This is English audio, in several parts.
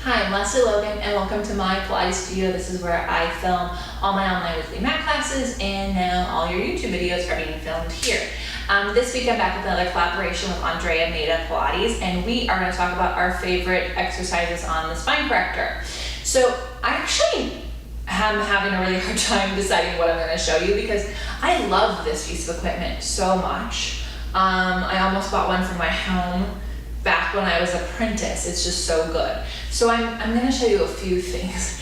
Hi, I'm Lesley Logan and welcome to my Pilates studio. This is where I film all my online weekly mat classes and now all your YouTube videos are being filmed here. This week I'm back with another collaboration with Andrea Meda Pilates and we are going to talk about our favorite exercises on the spine corrector. So I actually am having a really hard time deciding what I'm going to show you because I love this piece of equipment so much. I almost bought one for my home back when I was an apprentice. It's just so good. So I'm gonna show you a few things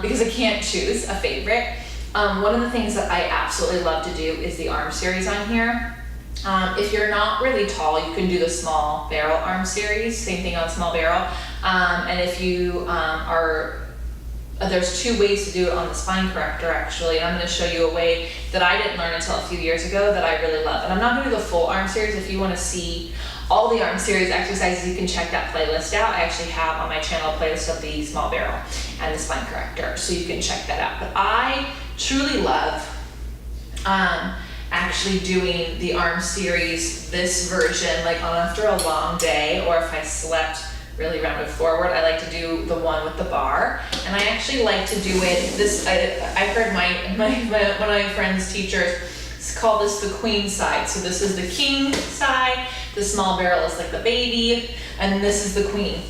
because I can't choose a favorite. One of the things that I absolutely love to do is the arm series on here. If you're not really tall, you can do the small barrel arm series, same thing on small barrel. And if you there's two ways to do it on the spine corrector actually, and I'm going to show you a way that I didn't learn until a few years ago that I really love. And I'm not going to do the full arm series. If you want to see all the arm series exercises, you can check that playlist out. I actually have on my channel a playlist of the small barrel and the spine corrector, so you can check that out. But I truly love actually doing the arm series, this version, like on after a long day, or if I slept really rounded forward, I like to do the one with the bar. And I actually like to do it, I heard one of my friends' teachers call this the queen side. So this is the king side, the small barrel is like the baby, and this is the queen.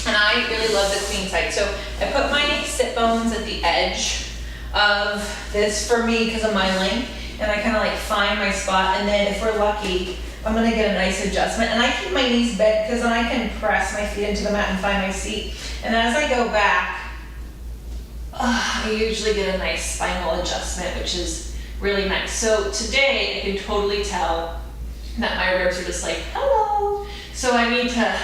And I really love the queen side. So I put my sit bones at the edge of this for me because of my length, and I kind of like find my spot, and then if we're lucky, I'm gonna get a nice adjustment. And I keep my knees bent because then I can press my feet into the mat and find my seat. And as I go back, I usually get a nice spinal adjustment, which is really nice. So today I can totally tell that my ribs are just like, hello. So I need to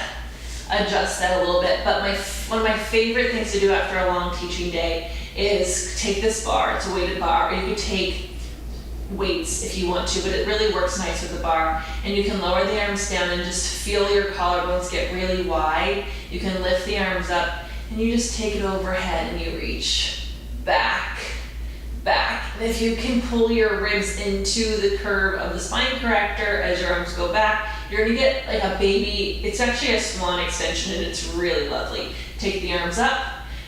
adjust that a little bit. But one of my favorite things to do after a long teaching day is take this bar, it's a weighted bar, or you could take weights if you want to, but it really works nice with the bar. And you can lower the arms down and just feel your collarbones get really wide. You can lift the arms up and you just take it overhead and you reach back. And if you can pull your ribs into the curve of the spine corrector as your arms go back, you're gonna get like a baby, it's actually a swan extension and it's really lovely. Take the arms up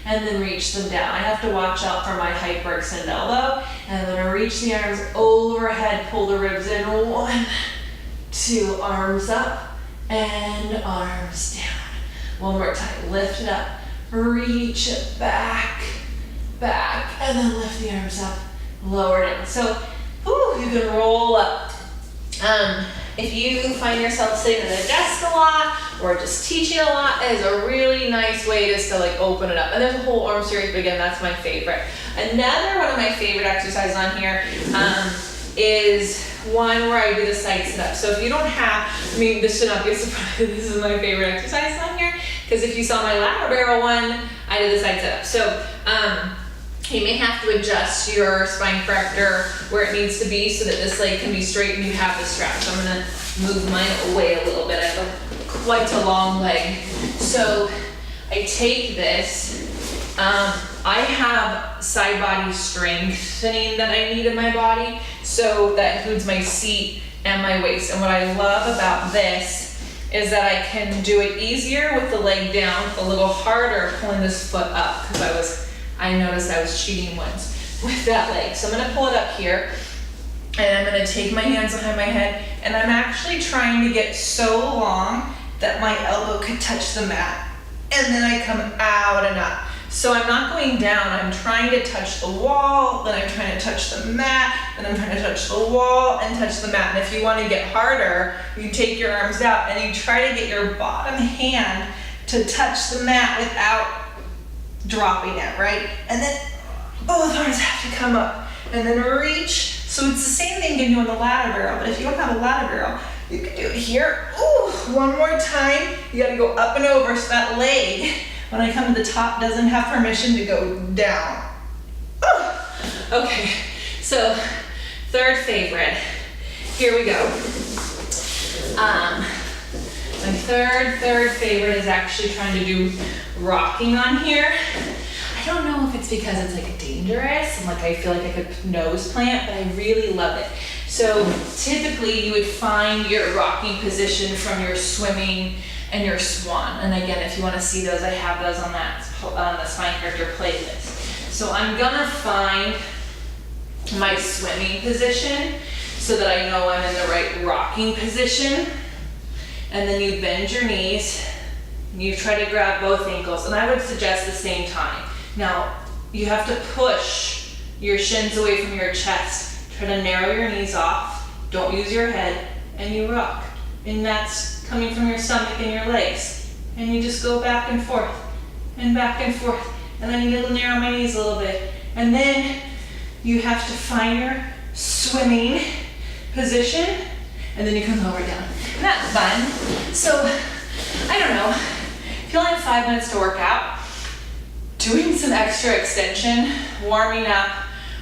and then reach them down. I have to watch out for my hyperextend elbow, and I'm gonna reach the arms overhead, pull the ribs in, 1, 2, arms up and arms down. One more time, lift it up, reach it back, and then lift the arms up, lower it in. So, you can roll up. If you find yourself sitting at a desk a lot or just teaching a lot, it is a really nice way just to like open it up. And there's a whole arm series, but again, that's my favorite. Another one of my favorite exercises on here is one where I do the side sit up. So if you don't have, this should not be a surprise, this is my favorite exercise on here, because if you saw my lateral barrel one, I did the side sit up. So you may have to adjust your spine corrector where it needs to be so that this leg can be straight and you have the strap. So I'm gonna move mine away a little bit. I have quite a long leg. So I take this, I have side body strengthening that I need in my body. So that includes my seat and my waist. And what I love about this is that I can do it easier with the leg down, a little harder pulling this foot up, because I noticed I was cheating once with that leg. So I'm gonna pull it up here and I'm gonna take my hands behind my head, and I'm actually trying to get so long that my elbow could touch the mat, and then I come out and up. So I'm not going down, I'm trying to touch the wall, then I'm trying to touch the mat, then I'm trying to touch the wall and touch the mat. And if you wanna get harder, you take your arms out and you try to get your bottom hand to touch the mat without dropping it, right? And then both arms have to come up and then reach. So it's the same thing you can do on the ladder barrel, but if you don't have a ladder barrel, you can do it here. One more time. You gotta go up and over so that leg, when I come to the top, doesn't have permission to go down. Okay, so third favorite. Here we go. My third favorite is actually trying to do rocking on here. I don't know if it's because it's like dangerous and like I feel like I could nose plant, but I really love it. So typically you would find your rocking position from your swimming and your swan. And again, if you want to see those, I have those on the Spine Corrector playlist. So I'm gonna find my swimming position so that I know I'm in the right rocking position. And then you bend your knees, and you try to grab both ankles, and I would suggest the same time. Now, you have to push your shins away from your chest. Try to narrow your knees off, don't use your head, and you rock. And that's coming from your stomach and your legs. And you just go back and forth, and back and forth. And then you need to narrow my knees a little bit. And then you have to find your swimming position, and then you can lower down. And that's fun. So, I don't know, if you only have 5 minutes to work out, doing some extra extension, warming up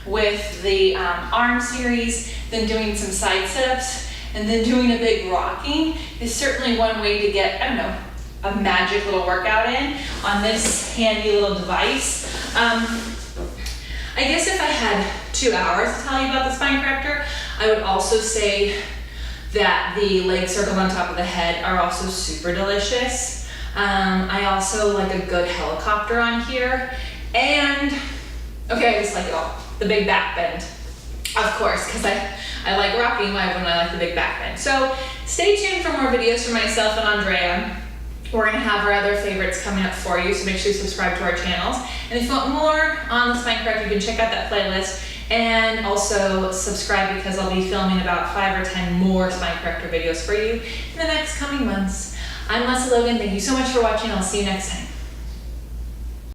with the arm series, then doing some side sit-ups, and then doing a big rocking is certainly one way to get, I don't know, a magic little workout in on this handy little device. I guess if I had 2 hours to tell you about the Spine Corrector, I would also say that the leg circles on top of the head are also super delicious. I also like a good helicopter on here. And, okay, I just like it all. The big back bend, of course, because I like rocking when I like the big back bend. So stay tuned for more videos from myself and Andrea. We're gonna have our other favorites coming up for you, so make sure you subscribe to our channels. And if you want more on the Spine Corrector, you can check out that playlist. And also subscribe, because I'll be filming about 5 or 10 more Spine Corrector videos for you in the next coming months. I'm Lesley Logan. Thank you so much for watching. I'll see you next time.